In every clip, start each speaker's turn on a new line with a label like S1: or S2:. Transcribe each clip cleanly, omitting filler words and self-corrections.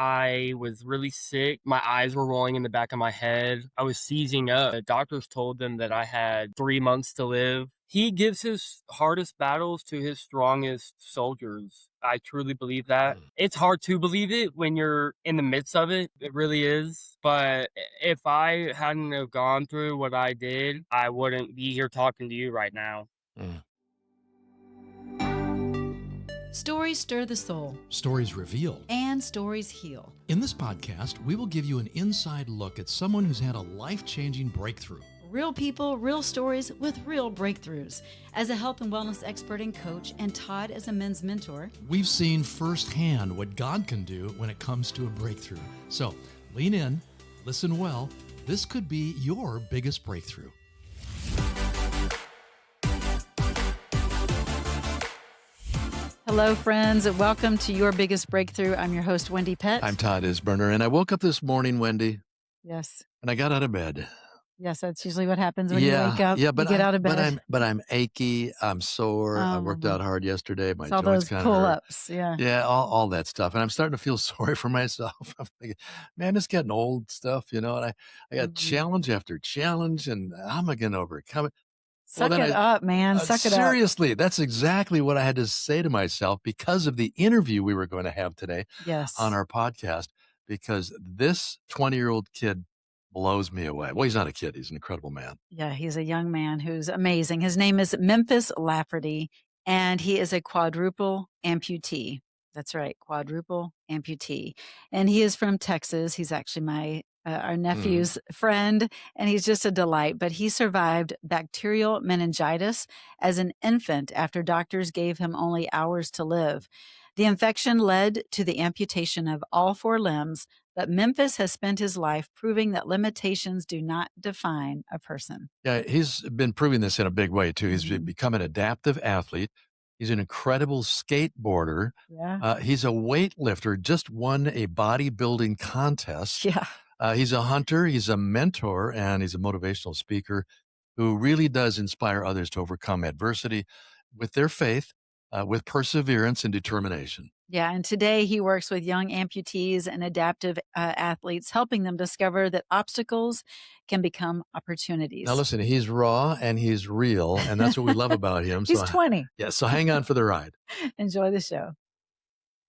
S1: I was really sick. My eyes were rolling in the back of my head. I was seizing up. The doctors told them that I had 3 months to live. He gives his hardest battles to his strongest soldiers. I truly believe that.
S2: Mm.
S1: It's hard to believe it when you're in the midst of it. It really is. But if I hadn't have gone through what I did, I wouldn't be here talking to you right now.
S2: Mm.
S3: Stories stir the soul,
S4: Stories reveal.
S3: and stories heal.
S4: In this podcast, we will give you an inside look at someone who's had a life-changing breakthrough.
S3: Real people, real stories with real breakthroughs. As a health and wellness expert and coach, and Todd as a men's mentor,
S4: We've seen firsthand what God can do when it comes to a breakthrough. So lean in, listen well. This could be your biggest breakthrough.
S3: hello, friends. Welcome to Your Biggest Breakthrough. I'm your host, Wendy Pett.
S2: I'm Todd Isberner, and I woke up this morning, Wendy,
S3: Yes.
S2: and I got out of bed.
S3: Yes, that's usually what happens when you wake up.
S2: Yeah, but
S3: you get out of bed.
S2: but I'm achy. I'm sore. I worked
S3: Oh,
S2: out hard yesterday. My
S3: it's all
S2: joints
S3: those
S2: kind of hurt.
S3: pull-ups. Yeah.
S2: Yeah, all that stuff, and I'm starting to feel sorry for myself. I'm thinking, man, it's getting old stuff, and I got
S3: Mhm.
S2: challenge after challenge, and how am I going to overcome it?
S3: Suck
S2: then
S3: it up, man. Suck it up.
S2: Seriously, that's exactly what I had to say to myself because of the interview we were going to have today
S3: Yes.
S2: on our podcast, because this 20-year-old kid blows me away. Well, he's not a kid. He's an incredible man.
S3: Yeah, he's a young man who's amazing. His name is Memphis Lafferty, and he is a quadruple amputee. That's right, quadruple amputee. And he is from Texas. He's actually our nephew's friend, and he's just a delight. But he survived bacterial meningitis as an infant after doctors gave him only hours to live. The infection led to the amputation of all four limbs, but Memphis has spent his life proving that limitations do not define a person.
S2: Yeah, he's been proving this in a big way, too. He's
S3: Mhm.
S2: become an adaptive athlete. He's an incredible skateboarder.
S3: Yeah.
S2: He's a weightlifter, just won a bodybuilding contest.
S3: Yeah.
S2: He's a hunter, he's a mentor, and he's a motivational speaker who really does inspire others to overcome adversity with their faith, with perseverance and determination.
S3: Yeah. And today he works with young amputees and adaptive athletes, helping them discover that obstacles can become opportunities.
S2: Now, listen, he's raw and he's real, and that's what we love about him.
S3: He's 20.
S2: Yeah, so hang on for the ride.
S3: Enjoy the show.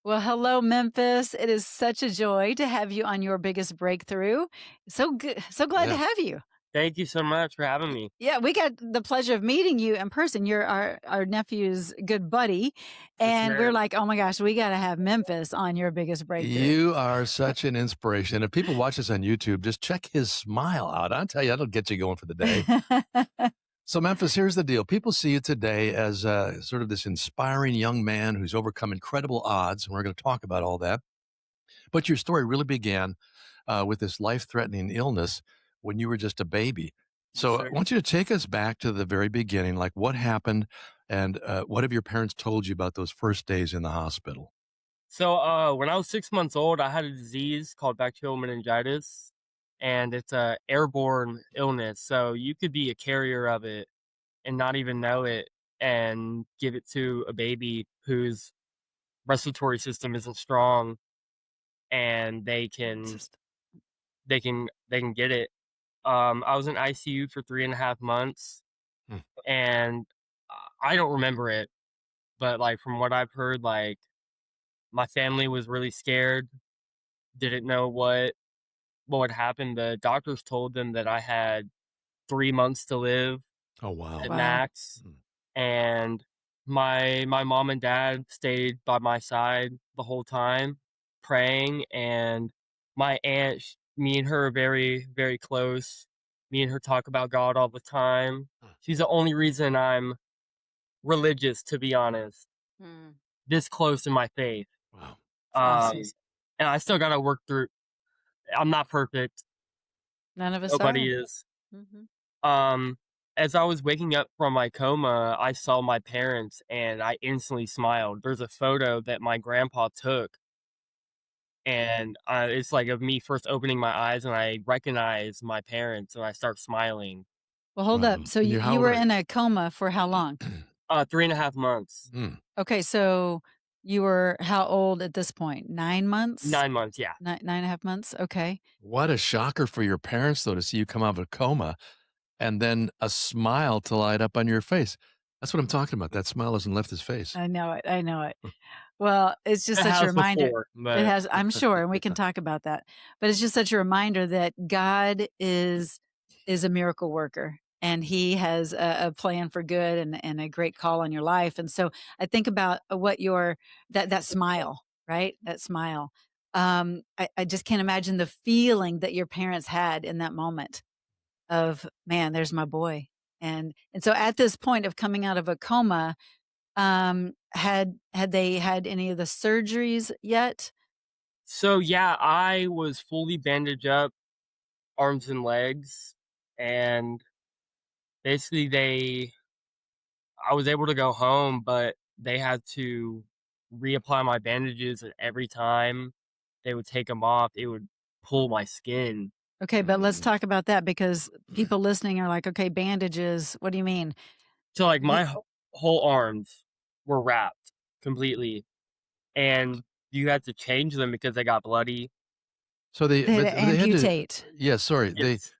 S3: Well, hello, Memphis. It is such a joy to have you on Your Biggest Breakthrough. So good. So glad to
S2: Yeah.
S3: have you.
S1: Thank you so much for having me.
S3: Yeah, we got the pleasure of meeting you in person. You're our nephew's good buddy. And we're
S1: ma'am.
S3: like, oh my gosh, we got to have Memphis on Your Biggest Breakthrough.
S2: You are such an inspiration. If people watch this on YouTube, just check his smile out. I'll tell you, that'll get you going for the day. So, Memphis, here's the deal. People see you today as sort of this inspiring young man who's overcome incredible odds, and we're going to talk about all that. But your story really began with this life-threatening illness when you were just a baby. So I
S1: Sure.
S2: want you to take us back to the very beginning, like what happened and what have your parents told you about those first days in the hospital?
S1: So, when I was 6 months old, I had a disease called bacterial meningitis, and it's a airborne illness. So you could be a carrier of it and not even know it, and give it to a baby whose respiratory system isn't strong, and they
S3: It's
S1: can
S3: just-
S1: they can they can get it. I was in ICU for 3.5 months,
S2: Hmm.
S1: and I don't remember it, but like from what I've heard, like my family was really scared, didn't know what would happen. The doctors told them that I had 3 months to live
S2: Oh, wow.
S1: at
S3: Wow.
S1: max,
S2: Mm.
S1: and my mom and dad stayed by my side the whole time, praying. And my aunt, me and her are very, very close. Me and her talk about God all the time.
S2: Huh.
S1: She's the only reason I'm religious, to be honest,
S3: Hmm.
S1: this close in my faith.
S2: Wow.
S3: Awesome.
S1: Um, and I still gotta work through. I'm not perfect.
S3: None of us
S1: Nobody
S3: are.
S1: is.
S3: Mhm.
S1: Um, as I was waking up from my coma, I saw my parents and I instantly smiled. There's a photo that my grandpa took, and it's like of me first opening my eyes and I recognize my parents and I start smiling.
S3: Well, hold
S2: Wow.
S3: up. So
S2: And
S3: you,
S2: how
S3: you
S2: old
S3: were
S2: are you?
S3: in a coma for how long?
S1: 3.5 months.
S2: Mm.
S3: Okay, so You were how old at this point? 9 months?
S1: 9 months, yeah.
S3: 9.5 months? Okay.
S2: What a shocker for your parents, though, to see you come out of a coma and then a smile to light up on your face. That's what I'm talking about. That smile hasn't left his face.
S3: I know it. I know it. Well, it's just
S1: It
S3: such a
S1: has
S3: reminder.
S1: before,
S3: It
S1: but
S3: has, I'm sure, and we can talk about that. But it's just such a reminder that God is a miracle worker, and He has a plan for good and a great call on your life. And so I think about what your that smile, right? That smile. I just can't imagine the feeling that your parents had in that moment of, man, there's my boy. And so at this point of coming out of a coma, had they had any of the surgeries yet?
S1: so, yeah, I was fully bandaged up, arms and legs, and basically I was able to go home, but they had to reapply my bandages, and every time they would take them off, it would pull my skin.
S3: Okay, but let's
S2: Mm.
S3: talk about that because people listening are like, "Okay, bandages, what do you mean?"
S1: So, like, my
S3: The
S1: whole arms were wrapped completely, and you had to change them because they got bloody.
S2: So they,
S3: They had
S2: but
S3: to
S2: they had to,
S3: amputate.
S2: yeah, sorry.
S1: Yes.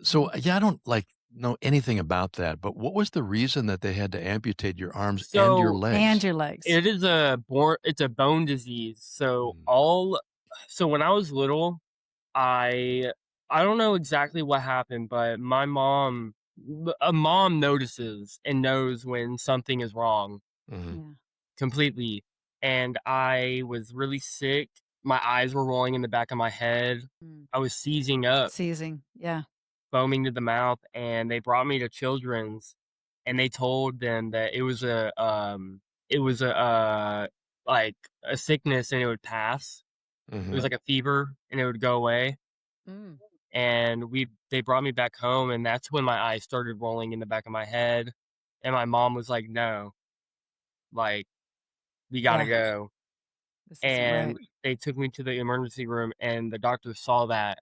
S2: So yeah, I don't like know anything about that, but what was the reason that they had to amputate your arms and your
S1: So,
S3: And
S2: legs?
S3: your legs.
S1: it's a bone disease, so
S2: Mm.
S1: when I was little, I I don't know exactly what happened, but a mom notices and knows when something is wrong
S2: Mhm.
S3: Yeah.
S1: completely, and I was really sick. My eyes were rolling in the back of my head.
S3: Mm.
S1: I was seizing up,
S3: Seizing. Yeah.
S1: foaming to the mouth, and they brought me to Children's, and they told them that it was like, a sickness and it would pass. It was
S2: Mhm.
S1: like a fever and it would go away.
S3: Mm.
S1: And they brought me back home, and that's when my eyes started rolling in the back of my head, and my mom was like, "No, like, we gotta
S3: Yeah.
S1: go."
S3: This isn't
S1: And
S3: right.
S1: they took me to the emergency room, and the doctor saw that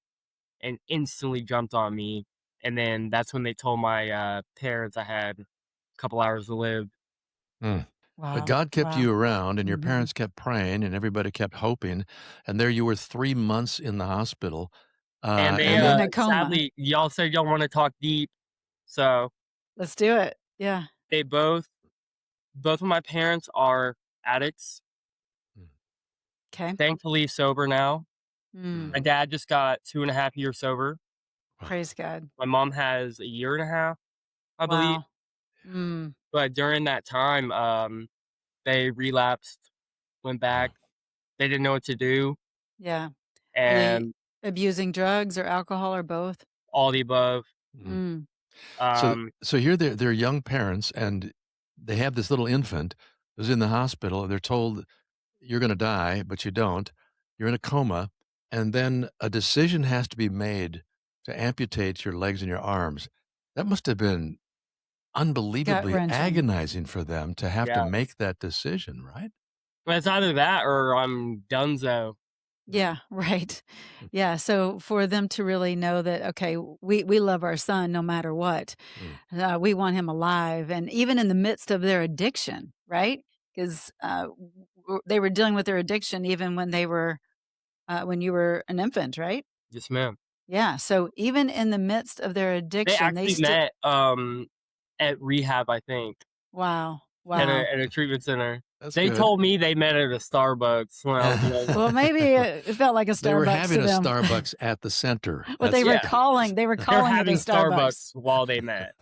S1: and instantly jumped on me, and then that's when they told my, parents I had a couple hours to live.
S2: Mm. But
S3: Wow.
S2: God kept
S3: Wow.
S2: you around and your
S3: Mhm.
S2: parents kept praying and everybody kept hoping, and there you were 3 months in the hospital,
S1: And they,
S3: And in
S2: and
S3: a coma.
S1: sadly, y'all said y'all wanna talk deep, so
S3: Let's do it. Yeah.
S1: they both of my parents are addicts,
S2: then.
S3: Okay.
S1: thankfully sober now.
S3: Mm.
S1: My dad just got 2.5 years sober.
S3: Praise God.
S1: My mom has a year and a half, I believe,
S3: Wow. Mm.
S1: but during that time, they relapsed, went back.
S2: Wow.
S1: They didn't know what to do,
S3: Yeah. Are they
S1: and
S3: abusing drugs or alcohol or both?
S1: all the above.
S2: Mm.
S3: Mm.
S1: Um,
S2: So here they're young parents, and they have this little infant who's in the hospital, and they're told, "You're gonna die," but you don't. You're in a coma, and then a decision has to be made to amputate your legs and your arms. That must have been
S3: Gut
S2: unbelievably
S3: wrenching.
S2: agonizing for them to have to
S1: yeah,
S2: make that decision, right?
S1: it's either that or I'm donezo.
S3: Yeah, right. Yeah, so for them to really know that, okay, we love our son no matter what.
S2: Mm.
S3: We want him alive, and even in the midst of their addiction, right? 'Cause, they were dealing with their addiction even when they were, when you were an infant, right?
S1: Yes, ma'am.
S3: Yeah, so even in the midst of their
S1: They
S3: addiction, they
S1: actually
S3: still.
S1: met, at rehab, I think,
S3: Wow,
S1: at
S3: wow.
S1: a treatment center.
S2: That's
S1: They
S2: good.
S1: told me they met at a Starbucks when I was young.
S3: Well, maybe it felt like a
S2: They were
S3: Starbucks to
S2: having a
S3: them.
S2: Starbucks at the center.
S3: What they
S2: That's
S3: were
S1: Yeah,
S3: calling they were
S1: they were
S3: calling it a
S1: having
S3: Starbucks.
S1: Starbucks while they met.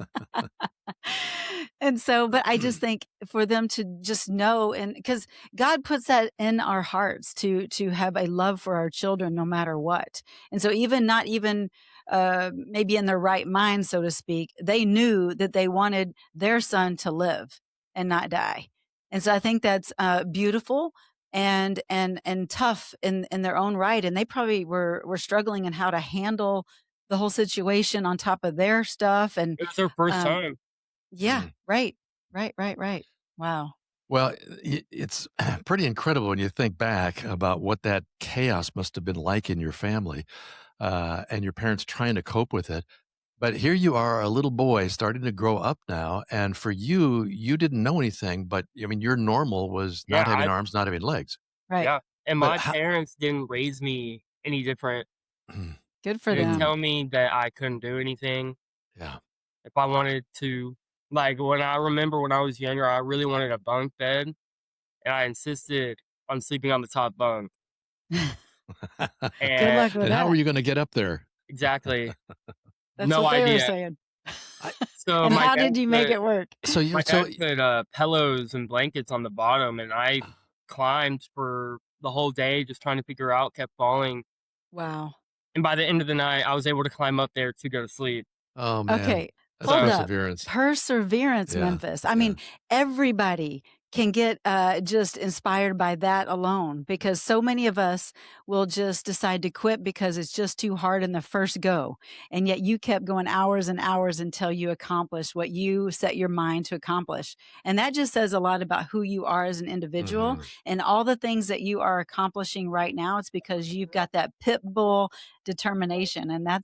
S3: And so, but I just think for them to just know, and because God puts that in our hearts to have a love for our children no matter what. And so even not even maybe in their right mind, so to speak, they knew that they wanted their son to live and not die. And so I think that's beautiful and tough in their own right. And they probably were struggling in how to handle the whole situation on top of their stuff. And
S1: It was their first
S3: um,
S1: time.
S3: yeah,
S2: Mm.
S3: right. Right, right, right. Wow.
S2: Well, it's pretty incredible when you think back about what that chaos must have been like in your family, and your parents trying to cope with it. But here you are, a little boy starting to grow up now. And for you, you didn't know anything, but I mean, your normal was
S1: Yeah,
S2: not having arms, not having legs.
S3: Right.
S1: yeah. And
S2: But
S1: my
S2: how,
S1: parents didn't raise me any different.
S3: Good for
S1: They
S2: Mm,
S3: them.
S1: tell me that I couldn't do anything
S2: yeah.
S1: if I wanted to. Like when I remember when I was younger, I really wanted a bunk bed, and I insisted on sleeping on the top bunk.
S3: Good
S1: And
S3: luck with
S4: And how
S3: that.
S4: are you going to get up there?
S1: exactly,
S3: That's
S1: no
S3: what they were
S1: idea.
S3: saying.
S2: I,
S1: So
S3: And
S1: my
S3: how
S1: dad
S3: did you make
S1: put
S3: it work?
S2: so you,
S1: my
S2: so
S1: dad put pillows and blankets on the bottom, and I climbed for the whole day just trying to figure out, kept falling,
S3: Wow.
S1: and by the end of the night, I was able to climb up there to go to sleep.
S2: oh man,
S3: Okay,
S2: that's
S3: hold
S1: So
S3: up.
S2: perseverance.
S3: Perseverance,
S2: Yeah,
S3: Memphis. I
S2: yeah.
S3: mean, everybody can get just inspired by that alone, because so many of us will just decide to quit because it's just too hard in the first go. And yet you kept going hours and hours until you accomplished what you set your mind to accomplish. And that just says a lot about who you are as an individual,
S2: Mhm.
S3: and all the things that you are accomplishing right now. It's because you've got that pit bull determination, and
S1: yeah.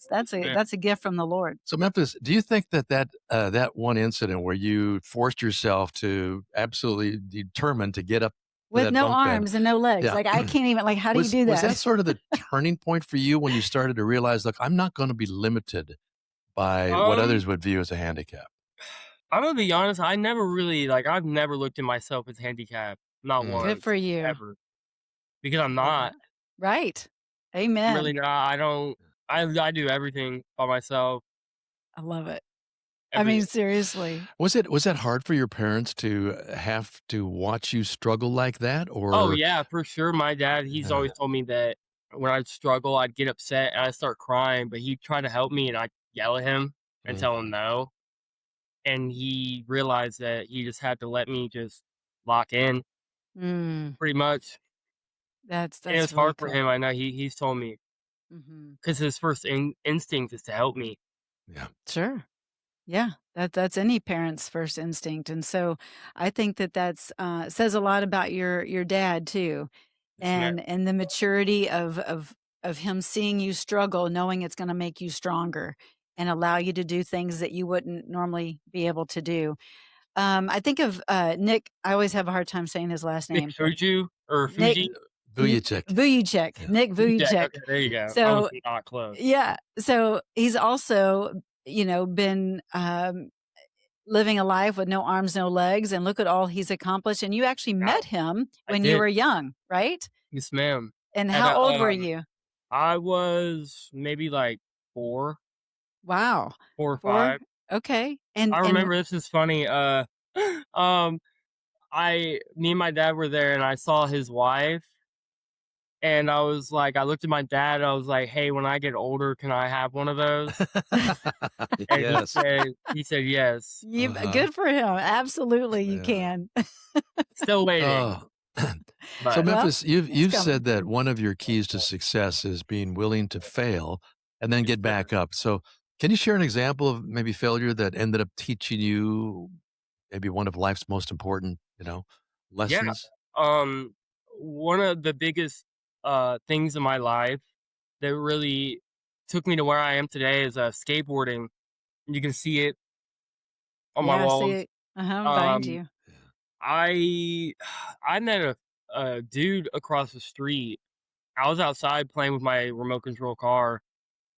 S3: that's a gift from the Lord.
S2: So Memphis, do you think that one incident where you forced yourself to absolutely determine to get up to
S3: With
S2: that
S3: no
S2: bunk bed,
S3: arms and no legs.
S2: yeah,
S3: Like, I can't even, like, how do you do
S2: was
S3: that?
S2: that sort of the turning point for you when you started to realize, look, I'm not going to be limited by what
S1: Um,
S2: others would view as a handicap?
S1: I'm gonna be honest. I never really I've never looked at myself as handicapped, not
S2: Mm.
S3: Good for
S1: once,
S3: you.
S1: ever, because I'm
S3: Love that.
S1: not.
S3: Right.
S1: I'm
S3: Amen.
S1: really not. I don't. I do everything by myself.
S3: I love it. I mean,
S1: Every
S3: seriously.
S2: Was that hard for your parents to have to watch you struggle like that,
S1: Oh
S2: or
S1: yeah, for sure. My dad, he's
S2: uh,
S1: always told me that when I'd struggle, I'd get upset and I'd start crying, but he'd try to help me, and I'd yell at him and tell him
S2: mhm.
S1: no. And he realized that he just had to let me just lock in,
S3: Mm,
S1: pretty much. And
S3: that's
S1: it's
S3: really
S1: hard for
S3: cool.
S1: him. I know he's told me
S3: Hmm.
S1: because his first instinct is to help me.
S2: Yeah.
S3: Sure. Yeah, that's any parent's first instinct, and so I think that that's says a lot about your dad too,
S1: Yes, ma'am.
S3: and the maturity of him seeing you struggle, knowing it's going to make you stronger and allow you to do things that you wouldn't normally be able to do. I think of Nick. I always have a hard time saying his last
S1: Nick
S3: name.
S1: Fuju or
S3: Nick
S1: Fuji?
S2: Vujicic.
S3: Vujicic.
S2: Yeah.
S3: Nick
S1: Yeah,
S3: Vujicic.
S1: okay, there you go. I was
S3: So
S1: not close.
S3: yeah, so he's also been living a life with no arms, no legs, and look at all he's accomplished. And you actually
S1: Yeah,
S3: met him
S1: I
S3: when you
S1: did.
S3: were young, right?
S1: Yes, ma'am.
S3: And
S1: At
S3: how
S1: a,
S3: old were you?
S1: I was maybe like
S3: Wow. 4?
S1: 4 or 5.
S3: Okay.
S1: I
S3: And
S1: remember this is funny. Um, me and my dad were there, and I saw his wife, and I was like, I looked at my dad. I was like, "Hey, when I get older, can I have one of those?" And
S2: Yes.
S1: he said yes.
S3: you
S2: Uh-huh.
S3: good for him. Absolutely, you
S2: Yeah.
S3: can.
S1: Still waiting,
S2: Oh. So
S1: but
S3: Well,
S2: Memphis, you've
S3: it's
S2: you've
S3: coming.
S2: said that one of your keys to success is being willing to fail and then
S1: yes,
S2: get
S1: sir.
S2: back up. So can you share an example of maybe failure that ended up teaching you maybe one of life's most important,
S1: Yeah.
S2: lessons?
S1: Um, one of the biggest things in my life that really took me to where I am today is skateboarding. You can see it on my
S3: Yeah, I see
S1: walls.
S3: it. Behind
S1: Um,
S3: you.
S1: I I met a dude across the street. I was outside playing with my remote control car.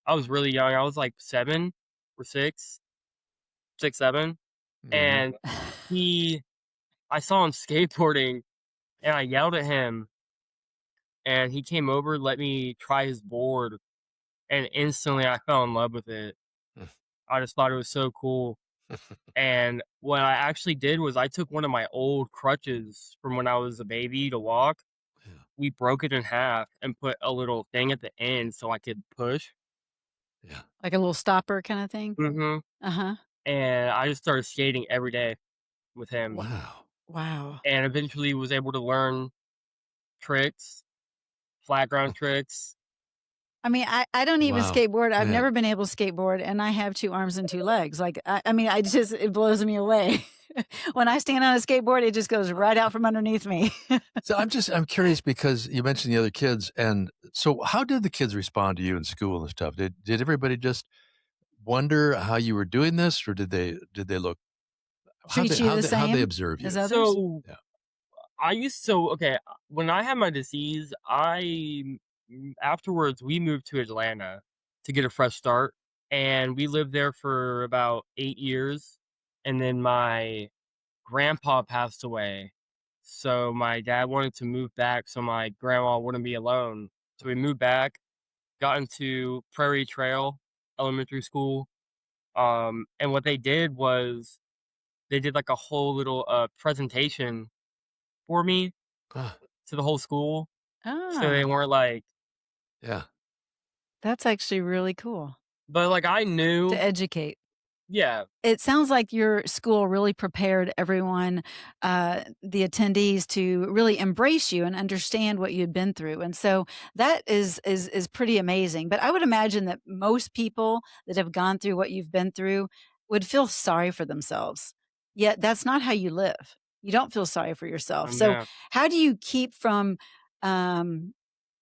S1: I was really young. I was like 7 or 6, 6, 7,
S2: Mhm.
S1: and he I saw him skateboarding, and I yelled at him, and he came over, let me try his board, and instantly I fell in love with it. I just thought it was so cool. And what I actually did was I took one of my old crutches from when I was a baby to walk.
S2: Yeah.
S1: We broke it in half and put a little thing at the end so I could push.
S2: Yeah.
S3: Like a little stopper kind of thing.
S1: Hmm.
S3: Uh-huh.
S1: And I just started skating every day with him,
S3: Wa-
S2: Wow.
S3: Wow.
S1: and eventually was able to learn tricks, flat ground tricks.
S3: I mean, I don't even
S2: Wow.
S3: skateboard. I've
S2: Man.
S3: never been able to skateboard, and I have 2 arms and 2 legs. Like, I mean, I just it blows me away. When I stand on a skateboard, it just goes right out from underneath me.
S2: So I'm curious because you mentioned the other kids, and so how did the kids respond to you in school and stuff? Did everybody just wonder how you were doing this, or did they look
S3: Treat you the
S2: how'd they
S3: same
S2: observe
S3: as
S2: you?
S3: others?
S1: So
S2: Yeah.
S1: okay, when I had my disease, afterwards we moved to Atlanta to get a fresh start, and we lived there for about 8 years, and then my grandpa passed away. So my dad wanted to move back so my grandma wouldn't be alone. So we moved back, got into Prairie Trail Elementary School. And what they did was they did like a whole little presentation for me
S2: Ah,
S1: to the whole school. So they
S3: Ah,
S1: weren't like,
S2: yeah.
S3: that's actually really cool
S1: but like I
S3: to
S1: knew,
S3: educate.
S1: yeah,
S3: It sounds like your school really prepared everyone, the attendees, to really embrace you and understand what you'd been through, and so that is pretty amazing. But I would imagine that most people that have gone through what you've been through would feel sorry for themselves. Yet that's not how you live. You don't feel sorry for yourself. So
S1: yeah,
S3: how do you keep from, um,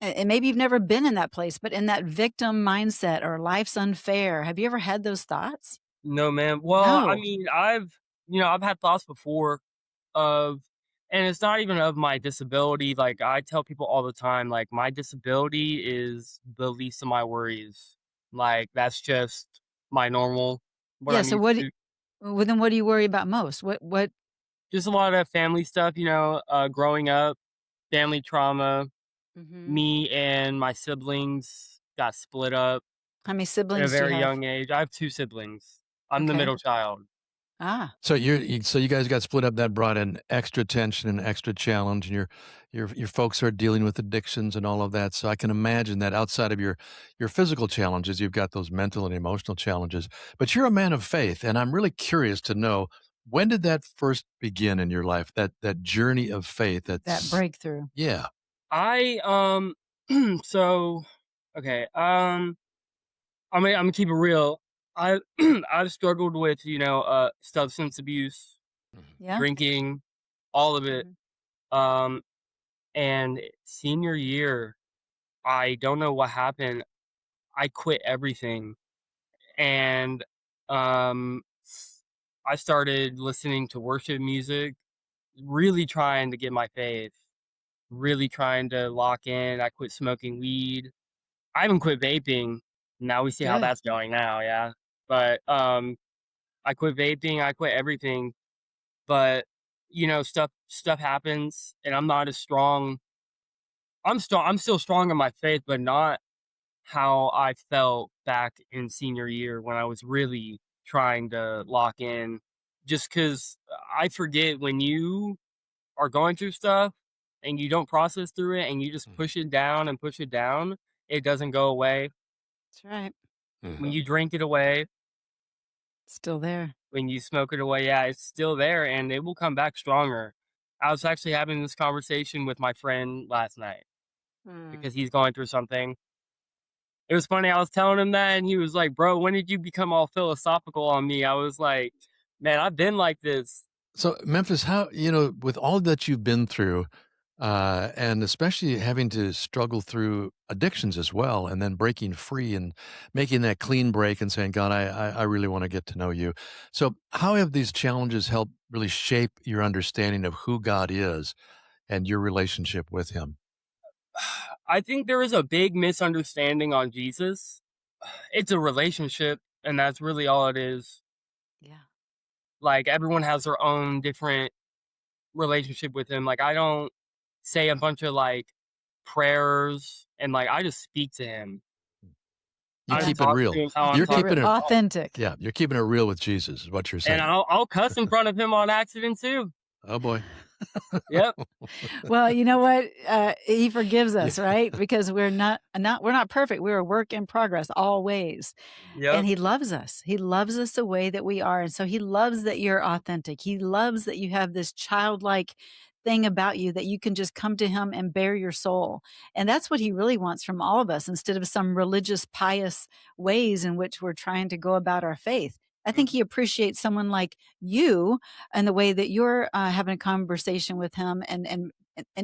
S3: and maybe you've never been in that place, but in that victim mindset or life's unfair? Have you ever had those thoughts?
S1: no, man. Well, I
S3: No.
S1: mean, I've had thoughts before of, and it's not even of my disability. Like I tell people all the time, like my disability is the least of my worries. Like that's just my normal, what
S3: Yeah,
S1: I'm
S3: so
S1: used
S3: what
S1: to.
S3: well, then what do you worry about most? What
S1: Just a lot of family stuff, growing up, family trauma.
S3: Mhm.
S1: Me and my siblings got split up
S3: How many
S1: at a
S3: siblings do you
S1: very
S3: have?
S1: young age. I have 2 siblings. I'm the
S3: Okay.
S1: middle child.
S3: Ah,
S2: So so you guys got split up. That brought in extra tension and extra challenge, and your folks are dealing with addictions and all of that. So I can imagine that outside of your physical challenges, you've got those mental and emotional challenges. But you're a man of faith, and I'm really curious to know, when did that first begin in your life? That journey of faith.
S3: that
S2: That's
S3: breakthrough.
S2: yeah.
S1: I, so okay, I'm gonna keep it real. I I've struggled with, substance abuse,
S2: Mhm.
S3: Yeah?
S1: drinking, all of it.
S3: Mhm.
S1: Um, and senior year, I don't know what happened. I quit everything, and um, I started listening to worship music, really trying to get my faith, really trying to lock in. I quit smoking weed. I haven't quit vaping. Now we see how
S3: Good.
S1: that's going now, yeah. But I quit vaping, I quit everything. But stuff happens and I'm not as strong. I'm still strong in my faith, but not how I felt back in senior year when I was really trying to lock in. Just because I forget when you are going through stuff and you don't process through it and you just
S2: Mhm.
S1: push it down and push it down, it doesn't go away.
S3: That's right.
S1: When
S2: Mhm.
S1: you drink it away,
S3: Still there.
S1: when you smoke it away, yeah, it's still there and it will come back stronger. I was actually having this conversation with my friend last night
S3: Mm.
S1: because he's going through something. It was funny. I was telling him that, and he was like, "Bro, when did you become all philosophical on me?" I was like, "Man, I've been like this."
S2: So Memphis, how with all that you've been through, and especially having to struggle through addictions as well, and then breaking free and making that clean break and saying, "God, I really want to get to know you." So, how have these challenges helped really shape your understanding of who God is and your relationship with Him?
S1: I think there is a big misunderstanding on Jesus. It's a relationship, and that's really all it is.
S3: Yeah.
S1: Like everyone has their own different relationship with him. Like I don't say a bunch of like prayers and like I just speak to him.
S2: You
S1: I just
S3: Yeah.
S2: keep it
S1: talk to
S2: real.
S1: him how
S3: You
S1: I'm
S2: You're
S3: keep
S1: talking.
S3: it
S2: keeping it,
S3: authentic.
S2: yeah. You're keeping it real with Jesus, is what you're
S1: And
S2: saying.
S1: I'll cuss in front of him on accident too.
S2: Oh boy.
S1: Yep.
S3: Well, you know what? He forgives
S2: Yeah.
S3: us, right? Because we're not perfect. We're a work in progress always. And
S1: Yep.
S3: he loves us. He loves us the way that we are. And so he loves that you're authentic. He loves that you have this childlike thing about you that you can just come to him and bare your soul. And that's what he really wants from all of us, instead of some religious, pious ways in which we're trying to go about our faith. I think he appreciates someone like you and the way that you're having a conversation with him, and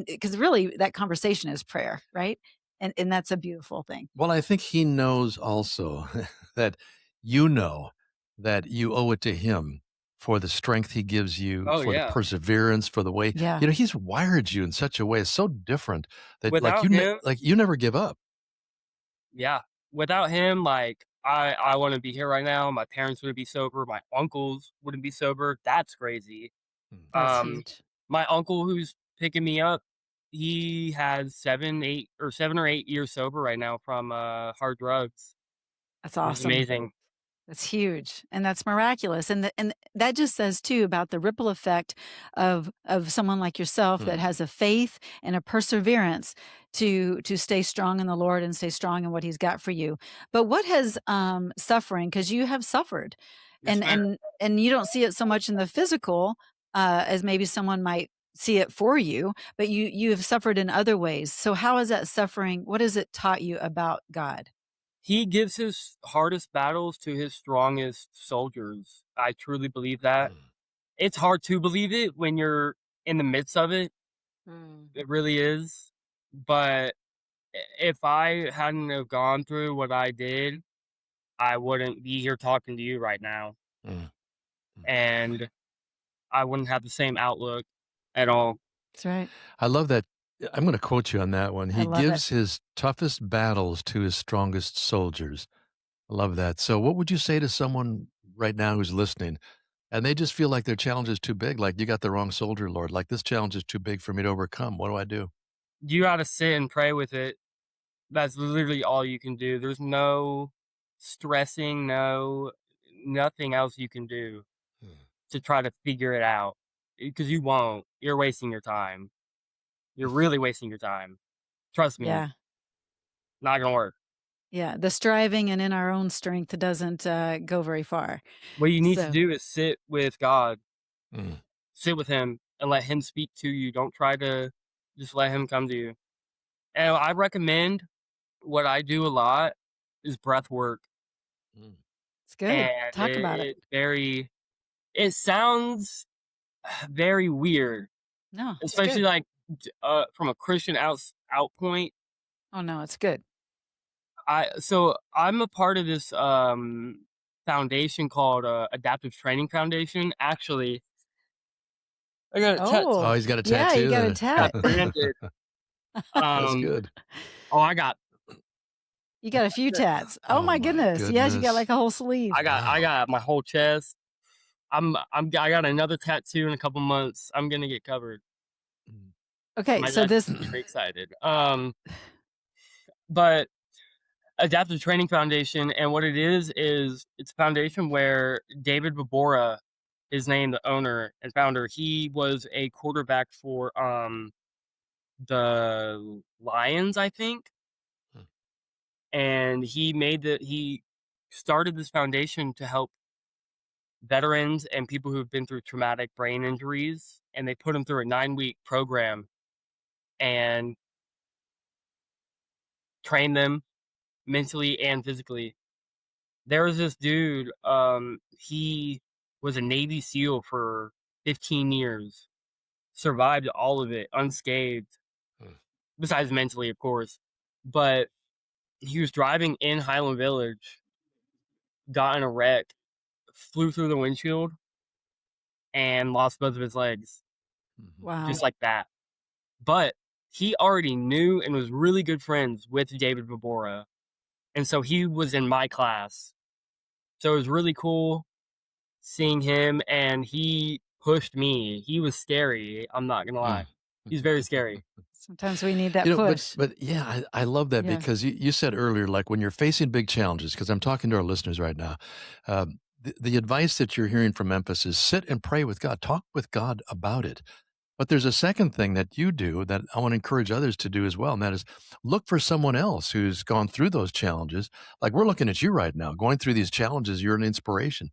S3: because really that conversation is prayer, right? And that's a beautiful thing.
S2: Well, I think he knows also that you know that you owe it to him for the strength he gives you,
S1: Oh
S2: for the
S1: yeah.
S2: perseverance, for the way,
S3: Yeah.
S2: he's wired you in such a way. It's so different that
S1: Without him,
S2: you never give up.
S1: yeah. Without him, like I wouldn't be here right now. My parents wouldn't be sober. My uncles wouldn't be sober. That's crazy.
S3: That's
S1: Um,
S3: huge.
S1: my uncle who's picking me up, he has 7 or 8 years sober right now from hard drugs.
S3: That's
S1: Which is
S3: awesome.
S1: amazing.
S3: That's huge, and that's miraculous, and that just says too about the ripple effect of someone like yourself that has a faith and a perseverance to stay strong in the Lord and stay strong in what He's got for you. But what has suffering, because you have suffered,
S1: Yes, ma'am.
S3: and you don't see it so much in the physical as maybe someone might see it for you, but you have suffered in other ways. So how is that suffering? What has it taught you about God?
S1: He gives his hardest battles to his strongest soldiers. I truly believe that. It's hard to believe it when you're in the midst of it. It really is. But if I hadn't have gone through what I did, I wouldn't be here talking to you right now.
S2: Mm.
S1: And I wouldn't have the same outlook at all.
S3: That's right.
S2: I love that. I'm going to quote you on that one.
S3: I
S2: He
S3: love
S2: gives his toughest battles to his strongest soldiers. I love that. So what would you say to someone right now who's listening and they just feel like their challenge is too big? Like, you got the wrong soldier, Lord. Like, this challenge is too big for me to overcome. What do I do?
S1: You got to sit and pray with it. That's literally all you can do. There's no stressing, nothing else you can do to try to figure it out, because you won't. You're wasting your time. You're really wasting your time. Trust me.
S3: Yeah.
S1: Not gonna work.
S3: Yeah, the striving and in our own strength doesn't go very far.
S1: What you need to
S3: So,
S1: do is sit with God.
S2: Mm.
S1: Sit with him and let him speak to you. Don't try to just let him come to you. And I recommend, what I do a lot is breath work.
S3: it's good.
S1: And
S3: Talk about it.
S1: it sounds very weird,
S3: No, it's
S1: especially
S3: good.
S1: like from a Christian out point.
S3: Oh no, it's good.
S1: So I'm a part of this foundation called Adaptive Training Foundation. Actually, I got a
S2: Oh,
S3: Oh,
S2: he's got a
S3: yeah, you
S2: tattoo
S3: got a
S2: there.
S3: tat.
S1: branded.
S2: That's good.
S1: I got
S3: You got a few tats. Oh
S2: Oh,
S3: my
S2: my
S3: goodness. Yes, you got
S2: goodness.
S3: like a whole sleeve.
S1: I
S2: Wow.
S1: got my whole chest. I got another tattoo in a couple months. I'm gonna get covered.
S3: Okay,
S1: My
S3: so
S1: dad's
S3: this
S1: very excited. But Adaptive Training Foundation, and what it is it's a foundation where David Babora, his name, the owner and founder, he was a quarterback for the Lions, I think. And he started this foundation to help veterans and people who've been through traumatic brain injuries, and they put them through a 9-week program and train them mentally and physically. There was this dude, he was a Navy SEAL for 15 years, survived all of it unscathed, besides mentally, of course. But he was driving in Highland Village, got in a wreck, flew through the windshield, and lost both of his legs,
S3: wow.
S1: just like that. But he already knew and was really good friends with David Babora, and so he was in my class. So it was really cool seeing him, and he pushed me. He was scary, I'm not gonna lie. He's very scary.
S3: Sometimes we need that
S2: You know,
S3: push.
S2: but yeah, I love that
S3: Yeah.
S2: because you said earlier, like when you're facing big challenges, because I'm talking to our listeners right now, the advice that you're hearing from Memphis is sit and pray with God, talk with God about it. But there's a second thing that you do that I want to encourage others to do as well, and that is look for someone else who's gone through those challenges. Like we're looking at you right now, going through these challenges, you're an inspiration.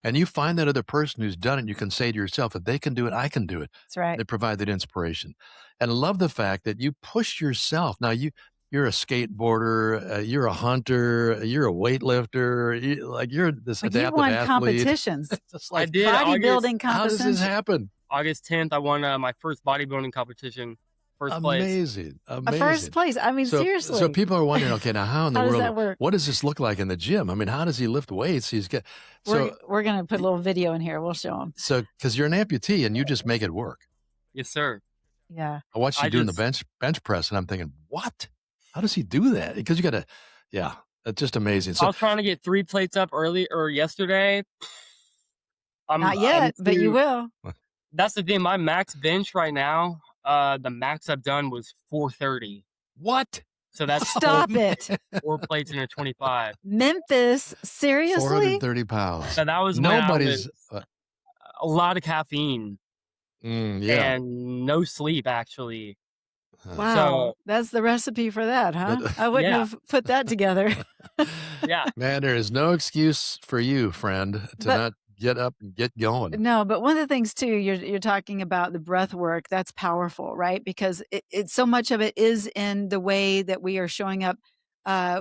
S2: And you find that other person who's done it, you can say to yourself, if they can do it, I can do it.
S3: That's right.
S2: They provide that inspiration. And I love the fact that you push yourself. Now, you're a skateboarder, you're a hunter, you're a weightlifter, you're this
S3: Like you've
S2: adaptive
S3: won
S2: athlete.
S3: competitions,
S2: It's
S1: I
S2: like,
S1: did
S3: bodybuilding
S2: how does this
S3: competitions.
S2: happen?
S1: August 10th, I won my first bodybuilding competition. First place.
S2: Amazing.
S3: A
S2: Amazing.
S3: first place. I mean,
S2: So
S3: seriously.
S2: people are wondering, okay, now how in the
S3: How does
S2: world,
S3: that work?
S2: what does this look like in the gym? I mean, how does he lift weights?
S3: We're going to put a little video in here. We'll show him.
S2: So, because you're an amputee and you just make it work.
S1: Yes, sir.
S3: Yeah.
S2: I watched you doing the bench press and I'm thinking, what? How does he do that? Because you got to, yeah, it's just amazing.
S1: I
S2: So
S1: was trying to get 3 plates up early or yesterday.
S3: Not yet, but you will.
S1: That's the thing. My max bench right now, the max I've done was 430.
S2: what?
S1: So that's
S3: Stop it.
S1: 4 plates in a 25.
S3: Memphis, seriously?
S2: 430 pounds.
S1: So that was
S2: Nobody's,
S1: a lot of caffeine
S2: yeah.
S1: and no sleep, actually.
S3: Wow.
S1: So,
S3: that's the recipe for that, huh? I wouldn't
S1: yeah.
S3: have put that together.
S1: Yeah.
S2: Man, there is no excuse for you, friend, to not get up and get going.
S3: No, but one of the things too, you're talking about the breath work. That's powerful, right? Because it so much of it is in the way that we are showing up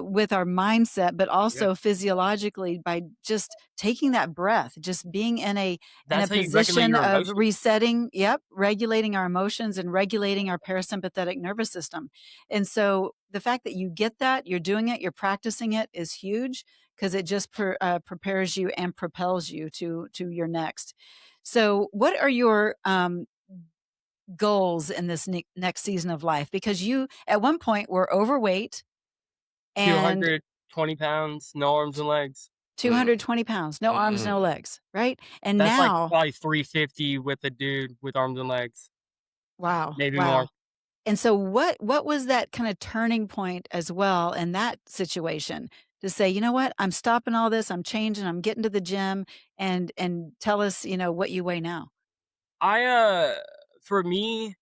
S3: with our mindset, but also physiologically by just taking that breath, just being in a position of resetting, regulating our emotions and regulating our parasympathetic nervous system. And so the fact that you get that, you're doing it, you're practicing it is huge, because it just prepares you and propels you to your next. So what are your goals in this next season of life? Because you at one point were overweight.
S1: 220 pounds, no arms and legs.
S3: 220 pounds, no arms, no legs, right? And
S1: that's
S3: now
S1: like probably 350 with a dude with arms and legs.
S3: Wow.
S1: Maybe more.
S3: And so what was that kind of turning point as well in that situation to say, you know what, I'm stopping all this, I'm changing, I'm getting to the gym, and tell us, what you weigh now.
S1: For me,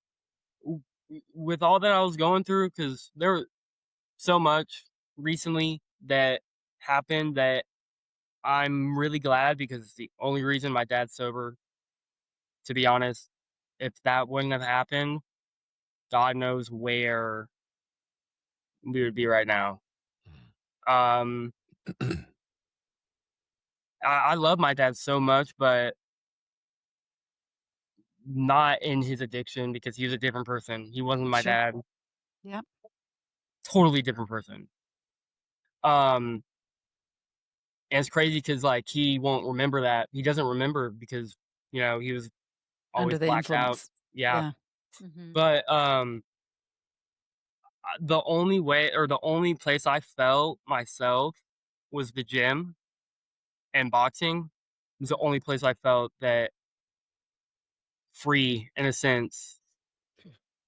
S1: with all that I was going through, because there was so much recently that happened that I'm really glad, because it's the only reason my dad's sober, to be honest. If that wouldn't have happened, God knows where we would be right now. I love my dad so much, but not in his addiction, because he was a different person. He wasn't my dad.
S3: Yeah.
S1: Totally different person. And it's crazy because like he won't remember that. He doesn't remember because, he was always
S3: Under the
S1: blacked out.
S3: influence.
S1: Yeah.
S3: Mhm.
S1: But the only way, or the only place I felt myself, was the gym and boxing. It was the only place I felt that free, in a sense,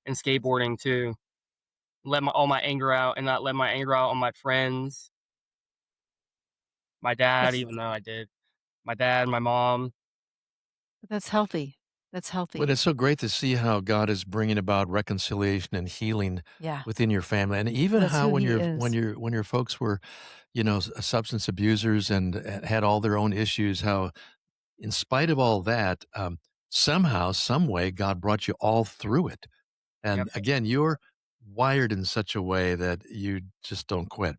S1: and skateboarding too. Let all my anger out, and not let my anger out on my friends, my dad, even though I did, my dad, my mom.
S3: But that's healthy. That's healthy.
S2: But it's so great to see how God is bringing about reconciliation and healing within your family, and even
S3: That's
S2: how
S3: who
S2: when
S3: he
S2: your folks were, substance abusers and had all their own issues, how in spite of all that, somehow, some way, God brought you all through it. And again, you're wired in such a way that you just don't quit,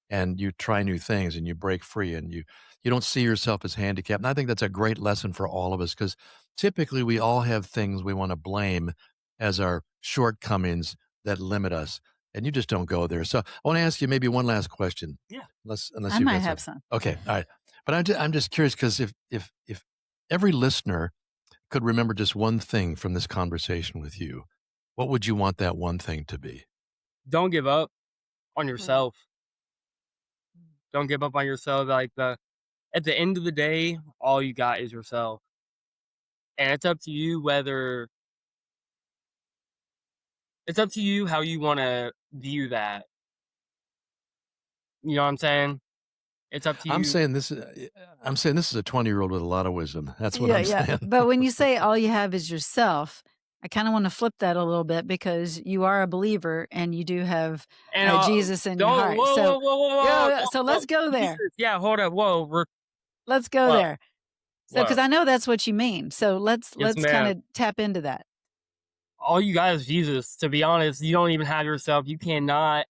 S2: and you try new things, and you break free, and you don't see yourself as handicapped. And I think that's a great lesson for all of us, because typically we all have things we want to blame as our shortcomings that limit us, and you just don't go there. So I want to ask you maybe one last question.
S1: Yeah.
S2: Unless
S3: I
S2: you
S3: might have some.
S2: Okay, all right. But I'm just curious, because if every listener could remember just one thing from this conversation with you, what would you want that one thing to be?
S1: Don't give up on yourself. Don't give up on yourself. Like at the end of the day, all you got is yourself. And it's up to you how you want to view that. You know what I'm saying? It's up to you.
S2: I'm saying this is a 20-year-old with a lot of wisdom. That's what I'm saying.
S3: But when you say all you have is yourself, I kind of want to flip that a little bit, because you are a believer and you do have Jesus in your heart. So let's go there.
S1: Yeah, hold up. Whoa.
S3: Let's go there. So, because I know that's what you mean. So let's kind of tap into that.
S1: All you got is Jesus. To be honest, you don't even have yourself. You cannot.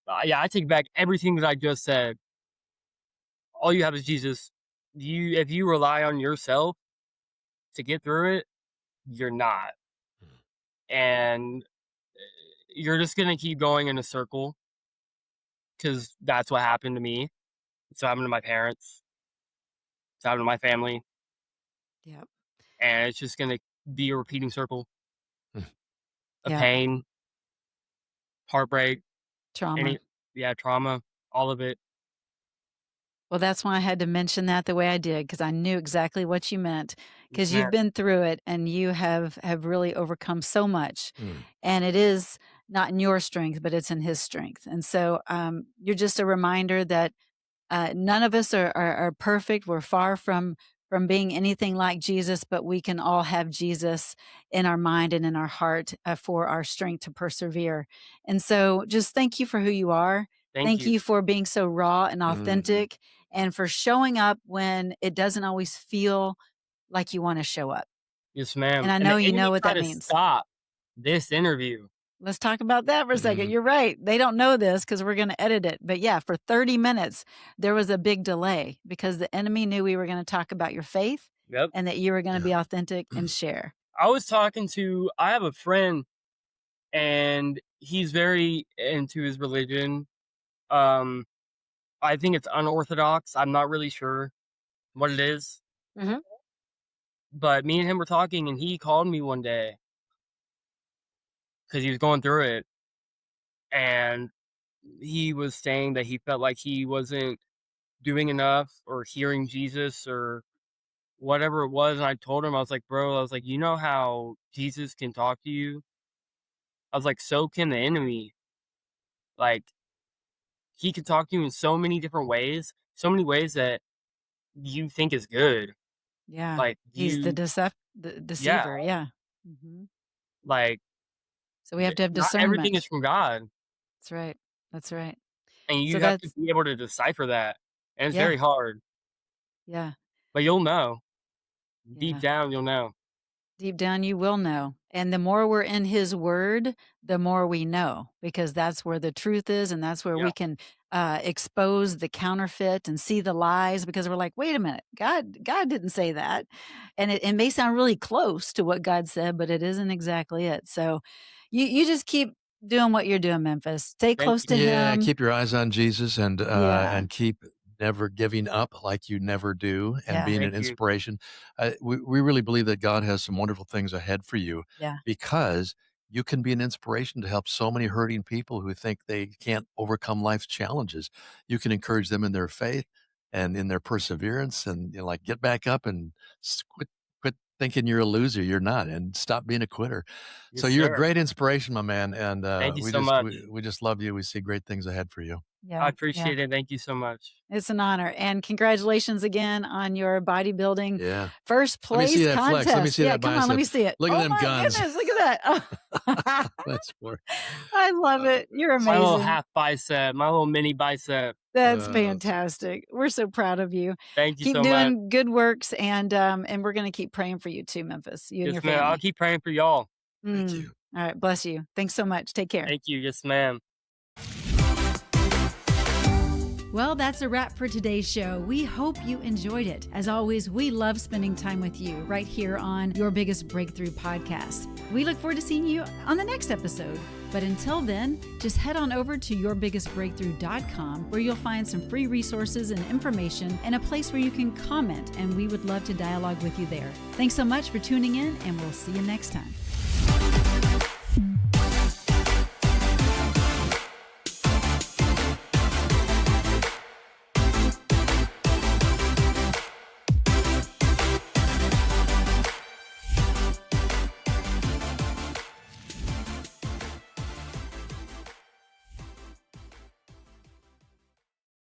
S1: I take back everything that I just said. All you have is Jesus. If you rely on yourself to get through it, you're not. And you're just gonna keep going in a circle because that's what happened to me. It's what happened to my parents. It's happened to my family,
S3: Yep.
S1: and it's just gonna be a repeating circle
S2: Hmm.
S1: of
S3: Yep.
S1: pain, heartbreak,
S3: Trauma.
S1: trauma, all of it.
S3: Well, that's why I had to mention that the way I did, because I knew exactly what you meant,
S1: Yes,
S3: because
S1: ma'am.
S3: you've been through it and you have really overcome so much.
S2: Mm.
S3: And it is not in your strength, but it's in his strength. And so you're just a reminder that none of us are perfect. We're far from being anything like Jesus, but we can all have Jesus in our mind and in our heart for our strength to persevere. And so just thank you for who you are.
S1: Thank
S3: Thank
S1: you.
S3: you for being so raw and
S2: Mhm.
S3: authentic and for showing up when it doesn't always feel like you want to show up.
S1: Yes, ma'am.
S3: And I
S1: And
S3: know
S1: the
S3: you know
S1: enemy
S3: what
S1: tried
S3: that
S1: to
S3: means.
S1: stop this interview.
S3: Let's talk about that for a second.
S2: Mhm.
S3: You're right. They don't know this because we're going to edit it. But yeah, for 30 minutes, there was a big delay because the enemy knew we were going to talk about your faith
S1: Yep.
S3: and that you were going to
S2: Yeah.
S3: be authentic and share.
S1: I have a friend, and he's very into his religion. I think it's unorthodox. I'm not really sure what it is.
S3: Mm-hmm.
S1: But me and him were talking, and he called me one day because he was going through it, and he was saying that he felt like he wasn't doing enough or hearing Jesus or whatever it was. And I told him, I was like, bro, I was like, you know how Jesus can talk to you? I was like, so can the enemy. Like, he can talk to you in so many different ways, so many ways that you think is good.
S3: Yeah.
S1: Like,
S3: He's the
S1: yeah,
S3: deceiver. Yeah. Mm-hmm.
S1: like,
S3: So we have to have
S1: not everything is
S3: discernment.
S1: from God.
S3: That's right. That's right.
S1: And
S3: So
S1: you have to
S3: that's,
S1: be able to decipher that. And it's
S3: yeah.
S1: very hard,
S3: Yeah.
S1: but you'll know. Deep
S3: Yeah.
S1: down, you'll know.
S3: Deep down, you will know. And the more we're in his word, the more we know, because that's where the truth is. And that's where
S1: Yeah,
S3: we can expose the counterfeit and see the lies, because we're like, wait a minute, God didn't say that. And it may sound really close to what God said, but it isn't exactly it. So you just keep doing what you're doing, Memphis. Stay
S1: thank
S3: close
S1: you.
S3: to
S2: Yeah,
S3: him.
S2: keep your eyes on Jesus
S3: Yeah.
S2: and keep never giving up like you never do and
S3: Yeah.
S2: being an
S1: Thank you.
S2: inspiration. We really believe that God has some wonderful things ahead for you
S3: Yeah.
S2: because you can be an inspiration to help so many hurting people who think they can't overcome life's challenges. You can encourage them in their faith and in their perseverance and like get back up and quit thinking you're a loser. You're not, and stop being a quitter. So
S1: Yes,
S2: you're a
S1: sir.
S2: great inspiration, my man, and
S1: Thank you so much.
S2: we just love you. We see great things ahead for you.
S1: I
S3: Yeah. Yeah.
S1: appreciate it. Thank you so much.
S3: It's an honor. And congratulations again on your bodybuilding
S2: Yeah.
S3: first
S2: Let me see
S3: place
S2: that flex. Let me
S3: contest.
S2: see
S3: Yeah,
S2: that
S3: come on, let me
S2: bicep.
S3: see it.
S2: Look at
S3: Oh
S2: them
S3: my
S2: guns.
S3: goodness, look at that. Oh.
S2: That's for
S3: I love it. You're
S1: My little
S3: amazing.
S1: half bicep, my little mini bicep.
S3: That's
S2: uh,
S3: fantastic. We're so proud of you.
S1: Thank you
S3: Keep
S1: so much.
S3: doing good works, and we're going to keep praying for you too, Memphis, you and your
S1: Yes, ma'am. I'll
S3: family.
S1: keep praying for y'all.
S2: thank you.
S3: All right, bless you. Thanks so much. Take care.
S1: Thank you. Yes, ma'am.
S5: Well, that's a wrap for today's show. We hope you enjoyed it. As always, we love spending time with you right here on Your Biggest Breakthrough podcast. We look forward to seeing you on the next episode. But until then, just head on over to yourbiggestbreakthrough.com, where you'll find some free resources and information and a place where you can comment, and we would love to dialogue with you there. Thanks so much for tuning in, and we'll see you next time.